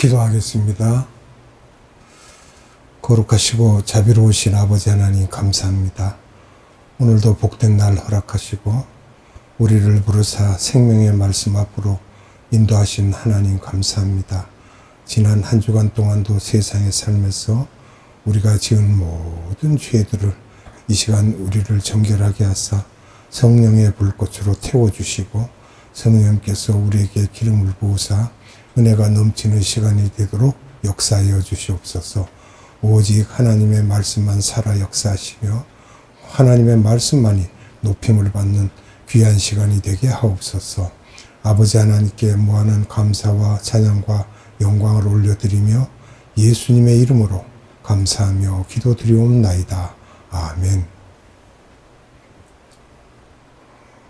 기도하겠습니다. 거룩하시고 자비로우신 아버지 하나님 감사합니다. 오늘도 복된 날 허락하시고 우리를 부르사 생명의 말씀 앞으로 인도하신 하나님 감사합니다. 지난 한 주간 동안도 세상에 살면서 우리가 지은 모든 죄들을 이 시간 우리를 정결하게 하사 성령의 불꽃으로 태워주시고 성령께서 우리에게 기름을 부으사 은혜가 넘치는 시간이 되도록 역사하여 주시옵소서. 오직 하나님의 말씀만 살아 역사하시며 하나님의 말씀만이 높임을 받는 귀한 시간이 되게 하옵소서. 아버지 하나님께 무한한 감사와 찬양과 영광을 올려드리며 예수님의 이름으로 감사하며 기도드리옵나이다. 아멘.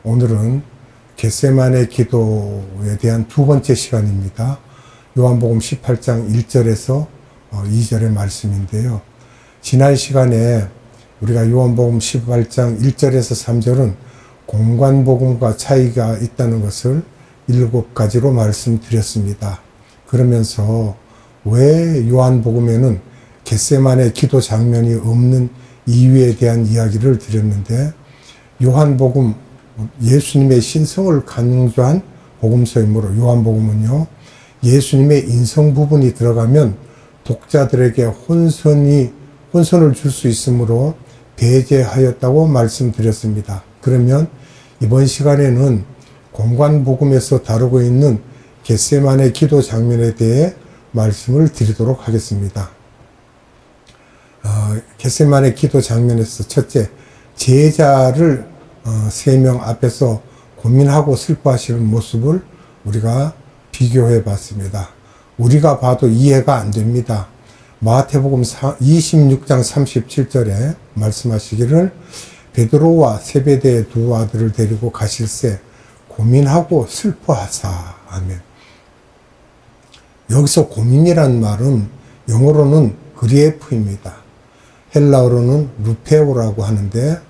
오늘은 겟세마네 기도에 대한 두 번째 시간입니다. 요한복음 18장 1절에서 2절의 말씀인데요. 지난 시간에 우리가 요한복음 18장 1절에서 3절은 공관복음과 차이가 있다는 것을 7가지로 말씀드렸습니다. 그러면서 왜 요한복음에는 겟세마네 기도 장면이 없는 이유에 대한 이야기를 드렸는데, 요한복음 예수님의 신성을 강조한 복음서이므로 요한복음은요, 예수님의 인성 부분이 들어가면 독자들에게 혼선을 줄 수 있으므로 배제하였다고 말씀드렸습니다. 그러면 이번 시간에는 공관복음에서 다루고 있는 겟세마네 기도 장면에 대해 말씀을 드리도록 하겠습니다. 겟세마네 기도 장면에서 첫째, 제자를 3명 앞에서 고민하고 슬퍼하시는 모습을 우리가 비교해 봤습니다. 우리가 봐도 이해가 안 됩니다. 마태복음 26장 37절에 말씀하시기를 베드로와 세베대의 두 아들을 데리고 가실새 고민하고 슬퍼하사. 아멘. 여기서 고민이란 말은 영어로는 그리에프입니다. 헬라어로는 루페오라고 하는데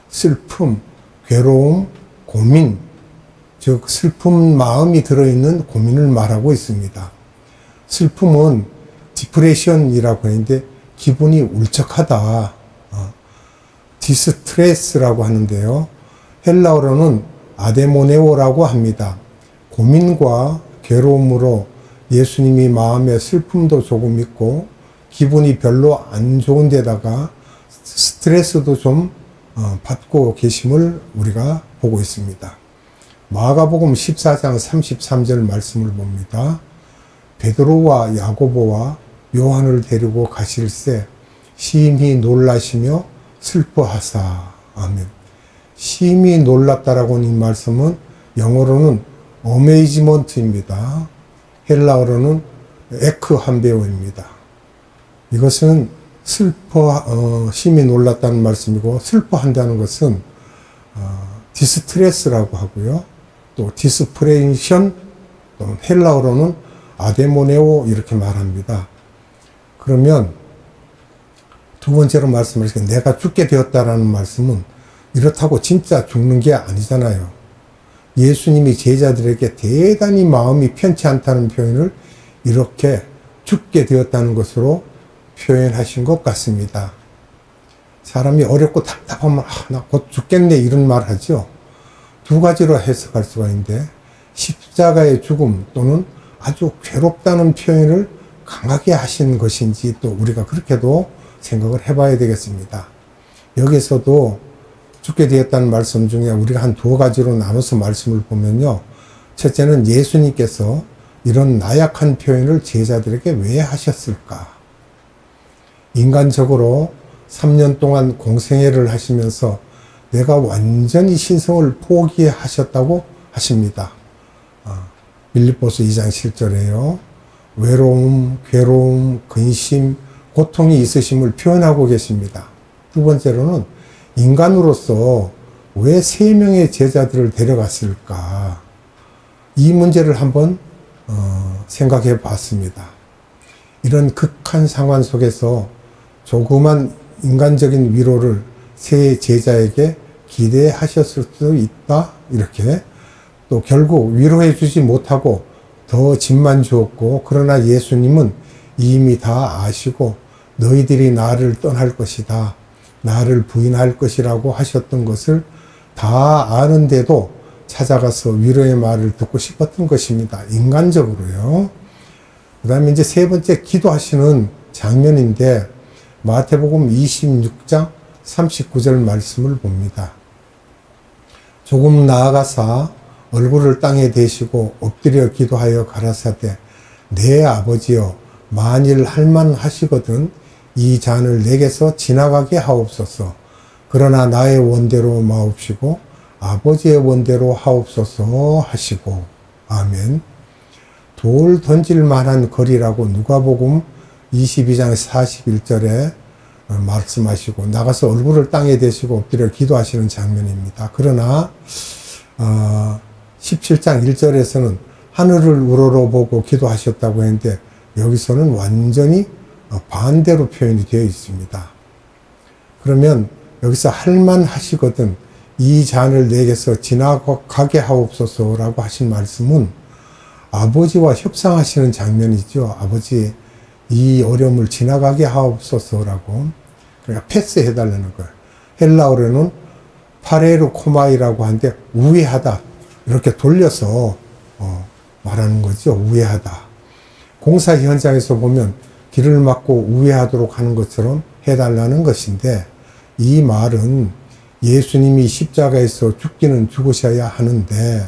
슬픔, 괴로움, 고민, 즉 슬픈 마음이 들어있는 고민을 말하고 있습니다. 슬픔은 디프레션이라고 하는데 기분이 울적하다, 디스트레스라고 하는데요. 헬라어로는 아데모네오라고 합니다. 고민과 괴로움으로 예수님이 마음에 슬픔도 조금 있고 기분이 별로 안 좋은 데다가 스트레스도 좀 받고 계심을 우리가 보고 있습니다. 마가복음 14장 33절 말씀을 봅니다. 베드로와 야고보와 요한을 데리고 가실새 심히 놀라시며 슬퍼하사. 아멘. 심히 놀랐다라고 하는 이 말씀은 영어로는 어메이지먼트입니다. 헬라어로는 에크함베오입니다. 이것은 심히 놀랐다는 말씀이고, 슬퍼한다는 것은 디스트레스라고 하고요. 또 디스프레이션, 또 헬라어로는 아데모네오 이렇게 말합니다. 그러면 두 번째로 말씀하신 내가 죽게 되었다라는 말씀은 이렇다고 진짜 죽는 게 아니잖아요. 예수님이 제자들에게 대단히 마음이 편치 않다는 표현을 이렇게 죽게 되었다는 것으로 표현하신 것 같습니다. 사람이 어렵고 답답하면 나 곧 죽겠네 이런 말 하죠. 두 가지로 해석할 수가 있는데, 십자가의 죽음 또는 아주 괴롭다는 표현을 강하게 하신 것인지 또 우리가 그렇게도 생각을 해봐야 되겠습니다. 여기서도 죽게 되었다는 말씀 중에 우리가 한 두 가지로 나눠서 말씀을 보면요. 첫째는 예수님께서 이런 나약한 표현을 제자들에게 왜 하셨을까? 인간적으로 3년 동안 공생애를 하시면서 내가 완전히 신성을 포기하셨다고 하십니다. 빌립보서 2장 7절에요. 외로움, 괴로움, 근심, 고통이 있으심을 표현하고 계십니다. 두 번째로는 인간으로서 왜 3명의 제자들을 데려갔을까? 이 문제를 한번 생각해 봤습니다. 이런 극한 상황 속에서 조그만 인간적인 위로를 세 제자에게 기대하셨을 수도 있다. 이렇게 또 결국 위로해 주지 못하고 더 짐만 주었고, 그러나 예수님은 이미 다 아시고 너희들이 나를 떠날 것이다, 나를 부인할 것이라고 하셨던 것을 다 아는데도 찾아가서 위로의 말을 듣고 싶었던 것입니다. 인간적으로요. 그 다음에 이제 세 번째 기도하시는 장면인데, 마태복음 26장 39절 말씀을 봅니다. 조금 나아가사 얼굴을 땅에 대시고 엎드려 기도하여 가라사대, 내 아버지여, 만일 할만하시거든 이 잔을 내게서 지나가게 하옵소서. 그러나 나의 원대로 마옵시고 아버지의 원대로 하옵소서 하시고. 아멘. 돌 던질 만한 거리라고 누가복음 22장 41절에 말씀하시고, 나가서 얼굴을 땅에 대시고 엎드려 기도하시는 장면입니다. 그러나 17장 1절에서는 하늘을 우러러보고 기도하셨다고 했는데, 여기서는 완전히 반대로 표현이 되어 있습니다. 그러면 여기서 할만하시거든 이 잔을 내게서 지나가게 하옵소서라고 하신 말씀은 아버지와 협상하시는 장면이죠. 아버지, 이 어려움을 지나가게 하옵소서라고. 그러니까 패스해달라는 거예요. 헬라어로는 파레르코마이라고 하는데, 우회하다, 이렇게 돌려서 말하는 거죠. 우회하다. 공사 현장에서 보면 길을 막고 우회하도록 하는 것처럼 해달라는 것인데, 이 말은 예수님이 십자가에서 죽기는 죽으셔야 하는데,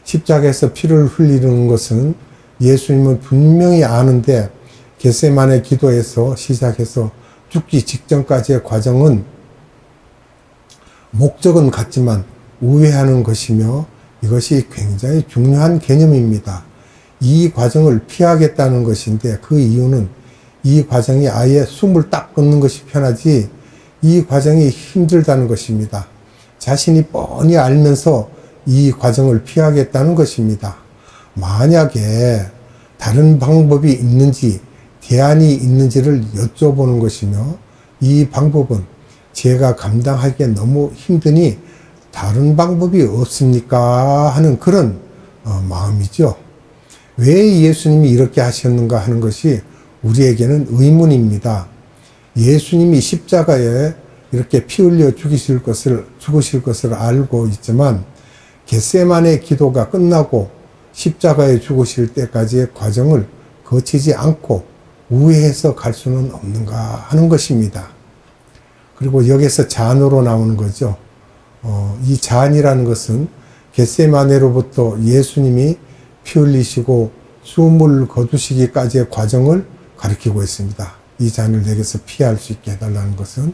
십자가에서 피를 흘리는 것은 예수님은 분명히 아는데, 겟세마네 기도에서 시작해서 죽기 직전까지의 과정은 목적은 같지만 우회하는 것이며, 이것이 굉장히 중요한 개념입니다. 이 과정을 피하겠다는 것인데, 그 이유는 이 과정이 아예 숨을 딱 끊는 것이 편하지 이 과정이 힘들다는 것입니다. 자신이 뻔히 알면서 이 과정을 피하겠다는 것입니다. 만약에 다른 방법이 있는지, 대안이 있는지를 여쭤보는 것이며, 이 방법은 제가 감당하기에 너무 힘드니 다른 방법이 없습니까? 하는 그런 마음이죠. 왜 예수님이 이렇게 하셨는가 하는 것이 우리에게는 의문입니다. 예수님이 십자가에 이렇게 피 흘려 죽으실 것을 알고 있지만, 겟세마네 기도가 끝나고 십자가에 죽으실 때까지의 과정을 거치지 않고 우회해서 갈 수는 없는가 하는 것입니다. 그리고 여기서 잔으로 나오는 거죠. 이 잔이라는 것은 겟세마네로부터 예수님이 피 흘리시고 숨을 거두시기까지의 과정을 가리키고 있습니다. 이 잔을 내게서 피할 수 있게 해달라는 것은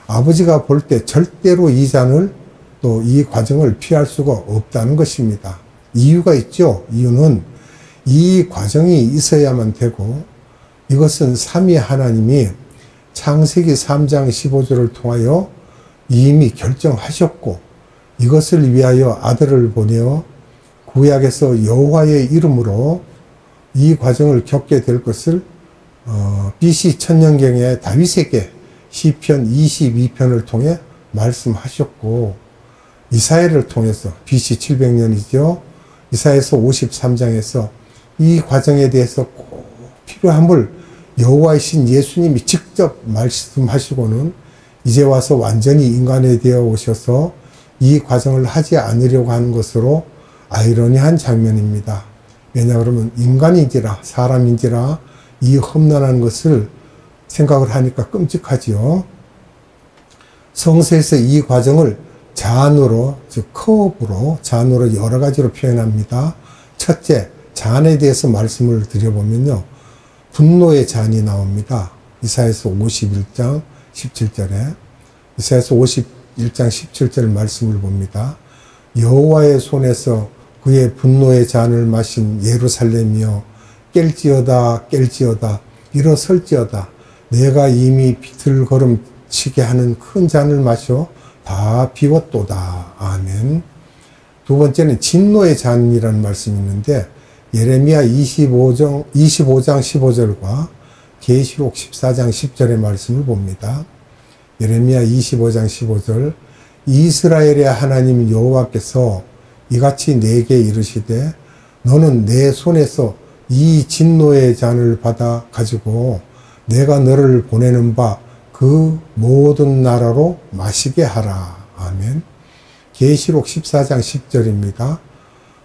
아버지가 볼 때 절대로 이 잔을, 또 이 과정을 피할 수가 없다는 것입니다. 이유가 있죠. 이유는 이 과정이 있어야만 되고, 이것은 삼위 하나님이 창세기 3장 15절을 통하여 이미 결정하셨고, 이것을 위하여 아들을 보내어 구약에서 여호와의 이름으로 이 과정을 겪게 될 것을 BC 천년경에 다윗에게 시편 22편을 통해 말씀하셨고, 이사야를 통해서 BC 700년이죠. 이사야서 53장에서 이 과정에 대해서 꼭 필요함을 여호와이신 예수님이 직접 말씀하시고는 이제 와서 완전히 인간이 되어 오셔서 이 과정을 하지 않으려고 하는 것으로 아이러니한 장면입니다. 왜냐 그러면 인간인지라 사람인지라 이 험난한 것을 생각을 하니까 끔찍하지요. 성서에서 이 과정을 잔으로, 즉 컵으로, 잔으로 여러 가지로 표현합니다. 첫째, 잔에 대해서 말씀을 드려보면요, 분노의 잔이 나옵니다. 이사야서 51장 17절에 이사야서 51장 17절 말씀을 봅니다. 여호와의 손에서 그의 분노의 잔을 마신 예루살렘이여, 깰지어다 깰지어다 일어설지어다, 내가 이미 비틀걸음치게 하는 큰 잔을 마셔 다 비웠도다. 아멘. 두 번째는 진노의 잔이라는 말씀이 있는데, 예레미야 25장 15절과 계시록 14장 10절의 말씀을 봅니다. 예레미야 25장 15절, 이스라엘의 하나님 여호와께서 이같이 내게 이르시되, 너는 내 손에서 이 진노의 잔을 받아 가지고 내가 너를 보내는 바 그 모든 나라로 마시게 하라. 아멘. 계시록 14장 10절입니다.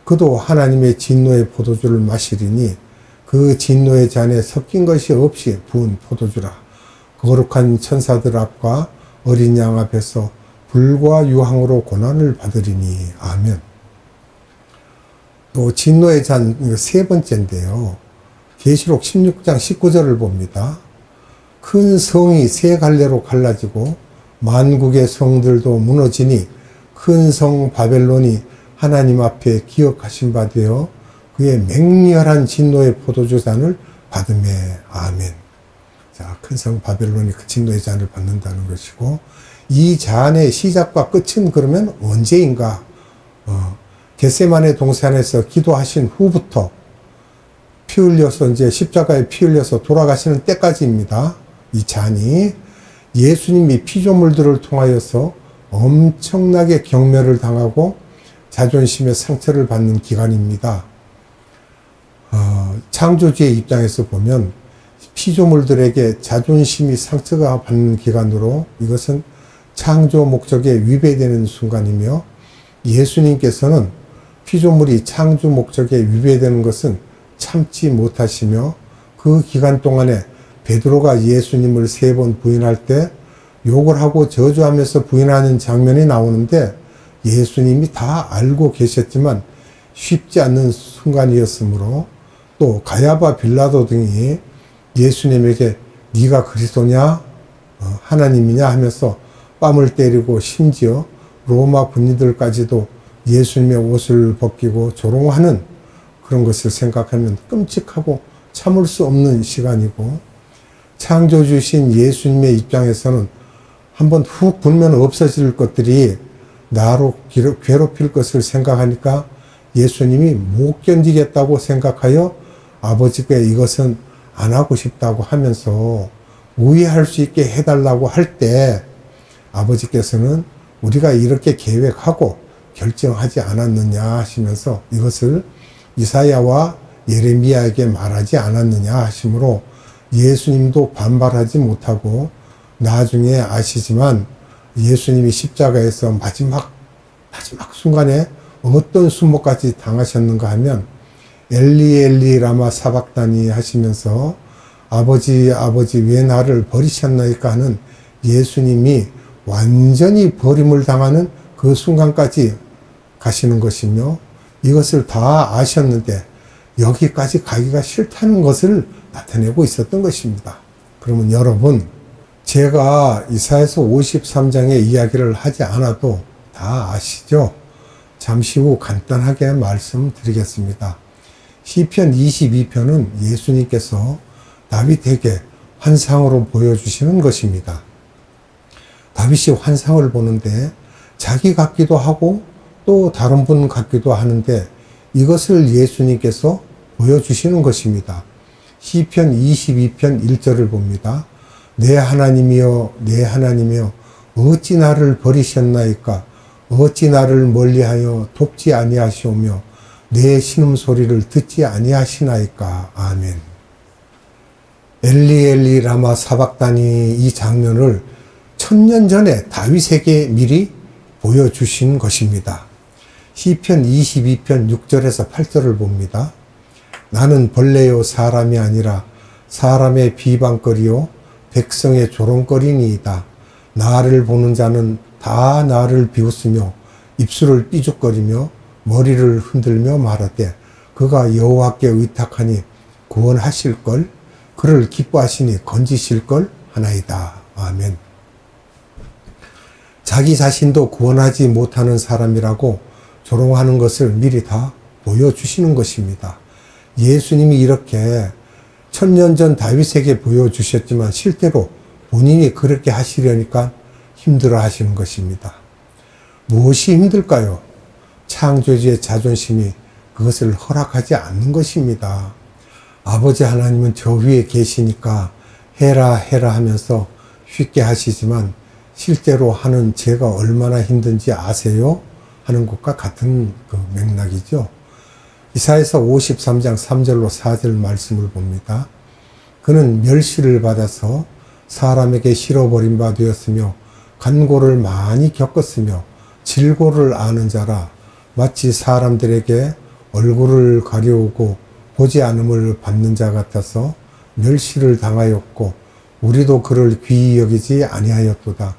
그도 하나님의 진노의 포도주를 마시리니 그 진노의 잔에 섞인 것이 없이 부은 포도주라. 거룩한 천사들 앞과 어린 양 앞에서 불과 유황으로 고난을 받으리니. 아멘. 또 진노의 잔 세 번째인데요. 계시록 16장 19절을 봅니다. 큰 성이 세 갈래로 갈라지고 만국의 성들도 무너지니 큰 성 바벨론이 하나님 앞에 기억하신 바 되어 그의 맹렬한 진노의 포도주 잔을 받으매. 아멘. 자, 큰 성 바벨론이 그 진노의 잔을 받는다는 것이고, 이 잔의 시작과 끝은 그러면 언제인가? 겟세마네 동산에서 기도하신 후부터 피 흘려서 이제 십자가에 피 흘려서 돌아가시는 때까지입니다. 이 잔이 예수님이 피조물들을 통하여서 엄청나게 경멸을 당하고 자존심의 상처를 받는 기간입니다. 창조주의 입장에서 보면 피조물들에게 자존심이 상처가 받는 기간으로 이것은 창조 목적에 위배되는 순간이며, 예수님께서는 피조물이 창조 목적에 위배되는 것은 참지 못하시며 그 기간 동안에 베드로가 예수님을 3번 부인할 때 욕을 하고 저주하면서 부인하는 장면이 나오는데, 예수님이 다 알고 계셨지만 쉽지 않는 순간이었으므로, 또 가야바 빌라도 등이 예수님에게 네가 그리스도냐 하나님이냐 하면서 뺨을 때리고, 심지어 로마 군인들까지도 예수님의 옷을 벗기고 조롱하는 그런 것을 생각하면 끔찍하고 참을 수 없는 시간이고, 창조주신 예수님의 입장에서는 한번 훅 불면 없어질 것들이 나로 괴롭힐 것을 생각하니까 예수님이 못 견디겠다고 생각하여 아버지께 이것은 안 하고 싶다고 하면서 우회할 수 있게 해달라고 할 때, 아버지께서는 우리가 이렇게 계획하고 결정하지 않았느냐 하시면서 이것을 이사야와 예레미야에게 말하지 않았느냐 하시므로 예수님도 반발하지 못하고, 나중에 아시지만 예수님이 십자가에서 마지막 순간에 어떤 수모까지 당하셨는가 하면 엘리 엘리 라마 사박다니 하시면서 아버지 왜 나를 버리셨나이까 하는 예수님이 완전히 버림을 당하는 그 순간까지 가시는 것이며, 이것을 다 아셨는데 여기까지 가기가 싫다는 것을 나타내고 있었던 것입니다. 그러면 여러분, 제가 이사야서 53장의 이야기를 하지 않아도 다 아시죠? 잠시 후 간단하게 말씀드리겠습니다. 시편 22편은 예수님께서 다윗에게 환상으로 보여주시는 것입니다. 다윗이 환상을 보는데 자기 같기도 하고 또 다른 분 같기도 하는데, 이것을 예수님께서 보여주시는 것입니다. 시편 22편 1절을 봅니다. 내 하나님이여 내 하나님이여 어찌 나를 버리셨나이까? 어찌 나를 멀리하여 돕지 아니하시오며 내 신음소리를 듣지 아니하시나이까? 아멘. 엘리 엘리 라마 사박다니, 이 장면을 1000년 전에 다윗에게 미리 보여주신 것입니다. 시편 22편 6절에서 8절을 봅니다. 나는 벌레요 사람이 아니라 사람의 비방거리요 백성의 조롱거리니이다. 나를 보는 자는 다 나를 비웃으며 입술을 삐죽거리며 머리를 흔들며 말하되 그가 여호와께 의탁하니 구원하실걸, 그를 기뻐하시니 건지실걸 하나이다. 아멘. 자기 자신도 구원하지 못하는 사람이라고 조롱하는 것을 미리 다 보여주시는 것입니다. 예수님이 이렇게 1000년 전 다윗에게 보여주셨지만 실제로 본인이 그렇게 하시려니까 힘들어 하시는 것입니다. 무엇이 힘들까요? 창조주의 자존심이 그것을 허락하지 않는 것입니다. 아버지 하나님은 저 위에 계시니까 해라 하면서 쉽게 하시지만 실제로 하는 제가 얼마나 힘든지 아세요? 하는 것과 같은 그 맥락이죠. 이사야서 53장 3절로 4절 말씀을 봅니다. 그는 멸시를 받아서 사람에게 실어버린 바 되었으며 간고를 많이 겪었으며 질고를 아는 자라 마치 사람들에게 얼굴을 가려우고 보지 않음을 받는 자 같아서 멸시를 당하였고 우리도 그를 귀히 여기지 아니하였도다.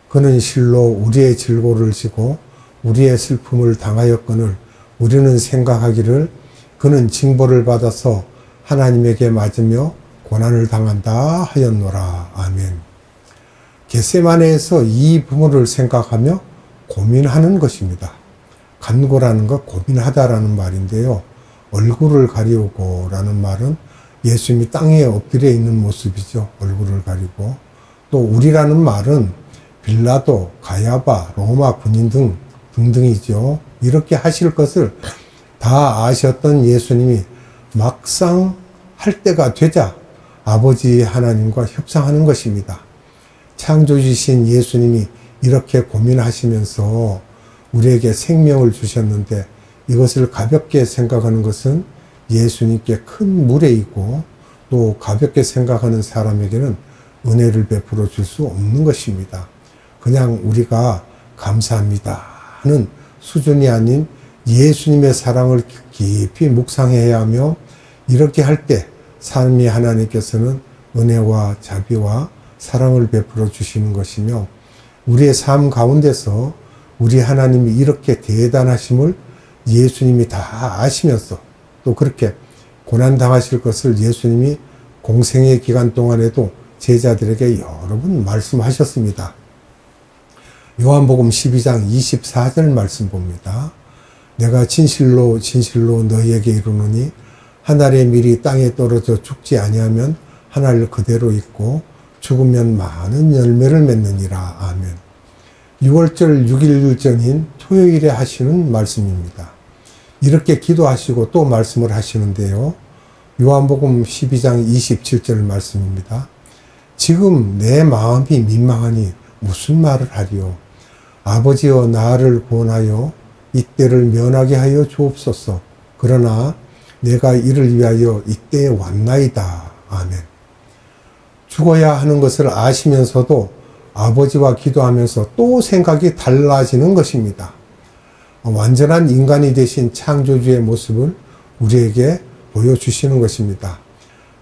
그는 실로 우리의 질고를 지고 우리의 슬픔을 당하였거늘 우리는 생각하기를 그는 징벌을 받아서 하나님에게 맞으며 고난을 당한다 하였노라. 아멘. 겟세마네에서 이 부분을 생각하며 고민하는 것입니다. 간고라는 것, 고민하다라는 말인데요. 얼굴을 가리우고 라는 말은 예수님이 땅에 엎드려 있는 모습이죠. 얼굴을 가리고. 또 우리라는 말은 빌라도, 가야바, 로마 군인 등등이죠. 이렇게 하실 것을 다 아셨던 예수님이 막상 할 때가 되자 아버지 하나님과 협상하는 것입니다. 창조주신 예수님이 이렇게 고민하시면서 우리에게 생명을 주셨는데 이것을 가볍게 생각하는 것은 예수님께 큰 무례이고 또 가볍게 생각하는 사람에게는 은혜를 베풀어 줄 수 없는 것입니다. 그냥 우리가 감사합니다 하는 수준이 아닌 예수님의 사랑을 깊이 묵상해야 하며 이렇게 할 때 삶이 하나님께서는 은혜와 자비와 사랑을 베풀어 주시는 것이며 우리의 삶 가운데서 우리 하나님이 이렇게 대단하심을 예수님이 다 아시면서 또 그렇게 고난당하실 것을 예수님이 공생의 기간 동안에도 제자들에게 여러 번 말씀하셨습니다. 요한복음 12장 24절 말씀 봅니다. 내가 진실로 진실로 너희에게 이르노니 한 알의 밀이 땅에 떨어져 죽지 아니하면 한 알 그대로 있고 죽으면 많은 열매를 맺느니라. 아멘. 6월절 6일 전인 토요일에 하시는 말씀입니다. 이렇게 기도하시고 또 말씀을 하시는데요. 요한복음 12장 27절 말씀입니다. 지금 내 마음이 민망하니 무슨 말을 하리요. 아버지여 나를 구원하여 이때를 면하게 하여 주옵소서. 그러나 내가 이를 위하여 이때에 왔나이다. 아멘. 죽어야 하는 것을 아시면서도 아버지와 기도하면서 또 생각이 달라지는 것입니다. 완전한 인간이 되신 창조주의 모습을 우리에게 보여주시는 것입니다.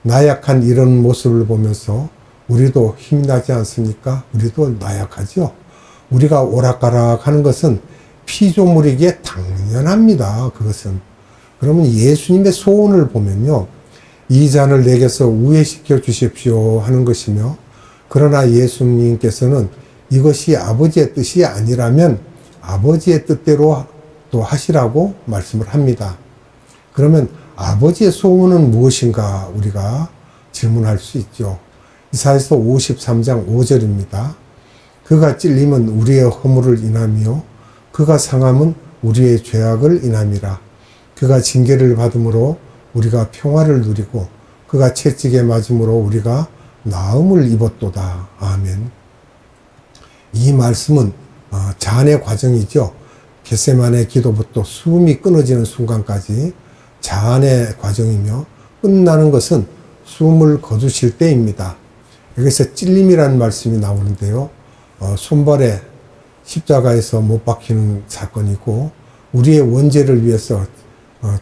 나약한 이런 모습을 보면서 우리도 힘이 나지 않습니까? 우리도 나약하죠. 우리가 오락가락 하는 것은 피조물이기에 당연합니다. 그것은. 그러면 예수님의 소원을 보면요. 이 잔을 내게서 우회시켜 주십시오 하는 것이며 그러나 예수님께서는 이것이 아버지의 뜻이 아니라면 아버지의 뜻대로 또 하시라고 말씀을 합니다. 그러면 아버지의 소원은 무엇인가 우리가 질문할 수 있죠. 이사야서 53장 5절입니다. 그가 찔림은 우리의 허물을 인하며 그가 상함은 우리의 죄악을 인함이라. 그가 징계를 받음으로 우리가 평화를 누리고 그가 채찍에 맞음으로 우리가 나음을 입었도다. 아멘. 이 말씀은 잔의 과정이죠. 겟세마네 기도부터 숨이 끊어지는 순간까지 잔의 과정이며 끝나는 것은 숨을 거두실 때입니다. 여기서 찔림이라는 말씀이 나오는데요. 손발에 십자가에서 못 박히는 사건이고 우리의 원죄를 위해서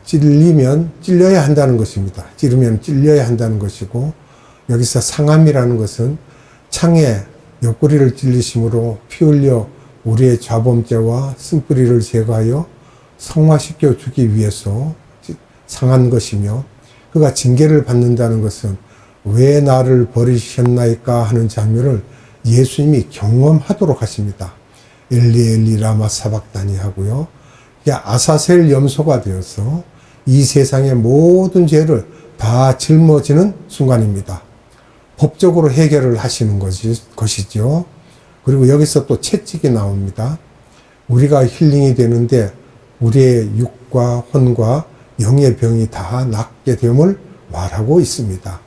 찔려야 한다는 것입니다. 찌르면 찔려야 한다는 것이고 여기서 상함이라는 것은 창에 옆구리를 찔리심으로 피 흘려 우리의 좌범죄와 쓴뿌리를 제거하여 성화시켜 주기 위해서 상한 것이며 그가 징계를 받는다는 것은 왜 나를 버리셨나이까 하는 장면을 예수님이 경험하도록 하십니다. 엘리 엘리 라마 사박다니 하고요. 아사셀 염소가 되어서 이 세상의 모든 죄를 다 짊어지는 순간입니다. 법적으로 해결을 하시는 것이죠. 그리고 여기서 또 채찍이 나옵니다. 우리가 힐링이 되는데 우리의 육과 혼과 영의 병이 다 낫게 됨을 말하고 있습니다.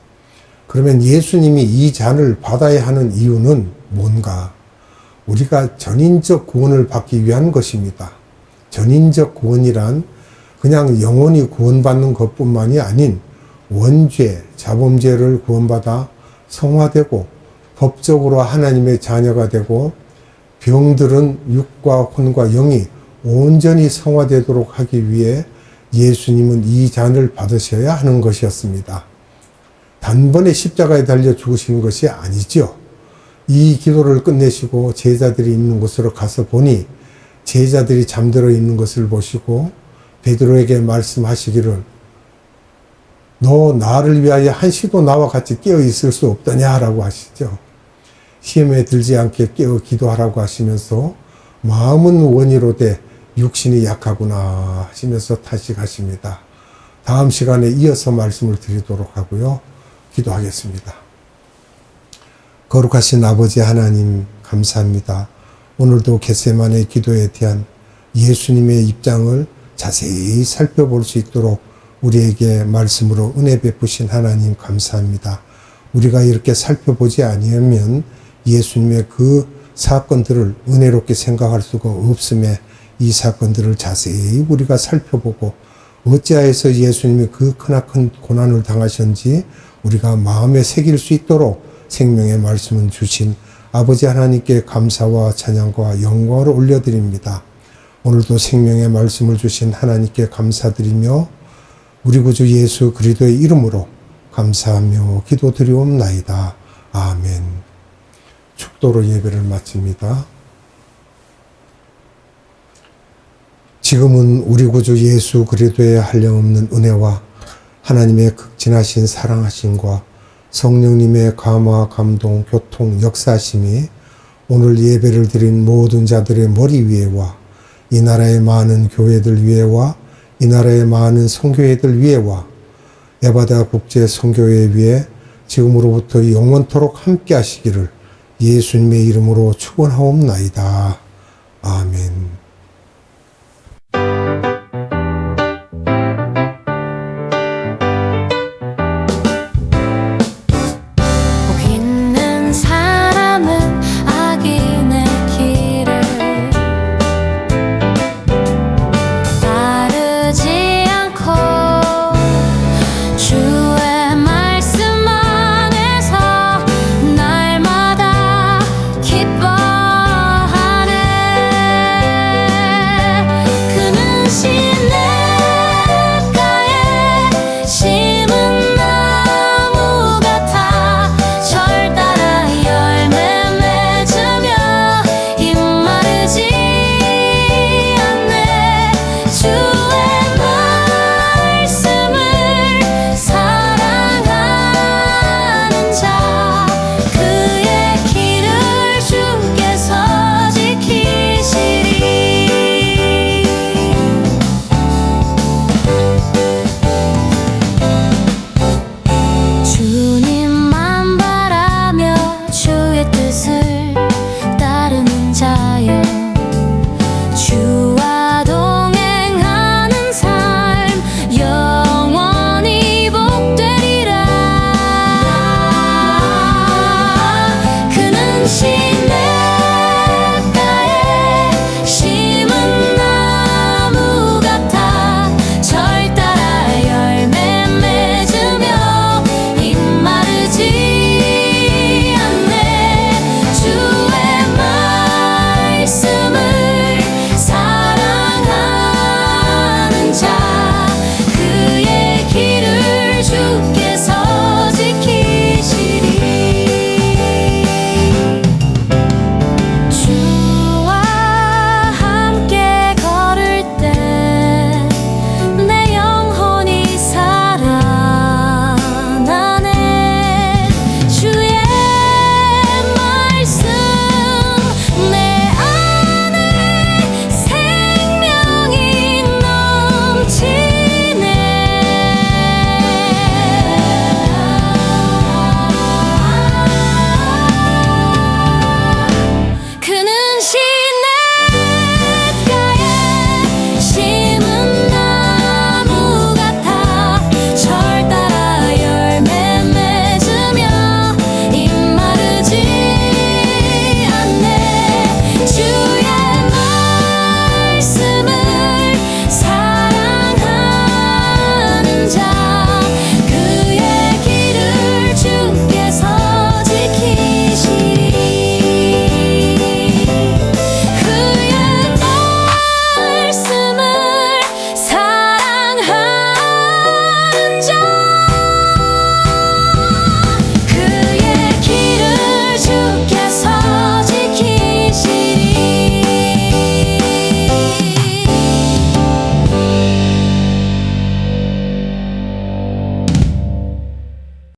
그러면 예수님이 이 잔을 받아야 하는 이유는 뭔가? 우리가 전인적 구원을 받기 위한 것입니다. 전인적 구원이란 그냥 영원히 구원받는 것뿐만이 아닌 원죄, 자범죄를 구원받아 성화되고 법적으로 하나님의 자녀가 되고 병들은 육과 혼과 영이 온전히 성화되도록 하기 위해 예수님은 이 잔을 받으셔야 하는 것이었습니다. 단번에 십자가에 달려 죽으신 것이 아니죠. 이 기도를 끝내시고 제자들이 있는 곳으로 가서 보니 제자들이 잠들어 있는 것을 보시고 베드로에게 말씀하시기를 너 나를 위하여 한시도 나와 같이 깨어 있을 수 없더냐라고 하시죠. 시험에 들지 않게 깨어 기도하라고 하시면서 마음은 원이로되 육신이 약하구나 하시면서 탄식하십니다. 다음 시간에 이어서 말씀을 드리도록 하고요. 기도하겠습니다. 거룩하신 아버지 하나님 감사합니다. 오늘도 겟세마네 기도에 대한 예수님의 입장을 자세히 살펴볼 수 있도록 우리에게 말씀으로 은혜 베푸신 하나님 감사합니다. 우리가 이렇게 살펴보지 아니하면 예수님의 그 사건들을 은혜롭게 생각할 수가 없음에 이 사건들을 자세히 우리가 살펴보고 어찌하여서 예수님이 그 크나큰 고난을 당하셨는지 우리가 마음에 새길 수 있도록 생명의 말씀을 주신 아버지 하나님께 감사와 찬양과 영광을 올려드립니다. 오늘도 생명의 말씀을 주신 하나님께 감사드리며 우리 구주 예수 그리스도의 이름으로 감사하며 기도드리옵나이다. 아멘. 축도로 예배를 마칩니다. 지금은 우리 구주 예수 그리스도의 한량없는 은혜와 하나님의 극진하신 사랑하심과 성령님의 감화, 감동, 교통, 역사하심이 오늘 예배를 드린 모든 자들의 머리 위에와 이 나라의 많은 교회들 위에와 이 나라의 많은 선교회들 위에와 에바다 국제 선교회 위에 지금으로부터 영원토록 함께 하시기를 예수님의 이름으로 축원하옵나이다. 아멘. 주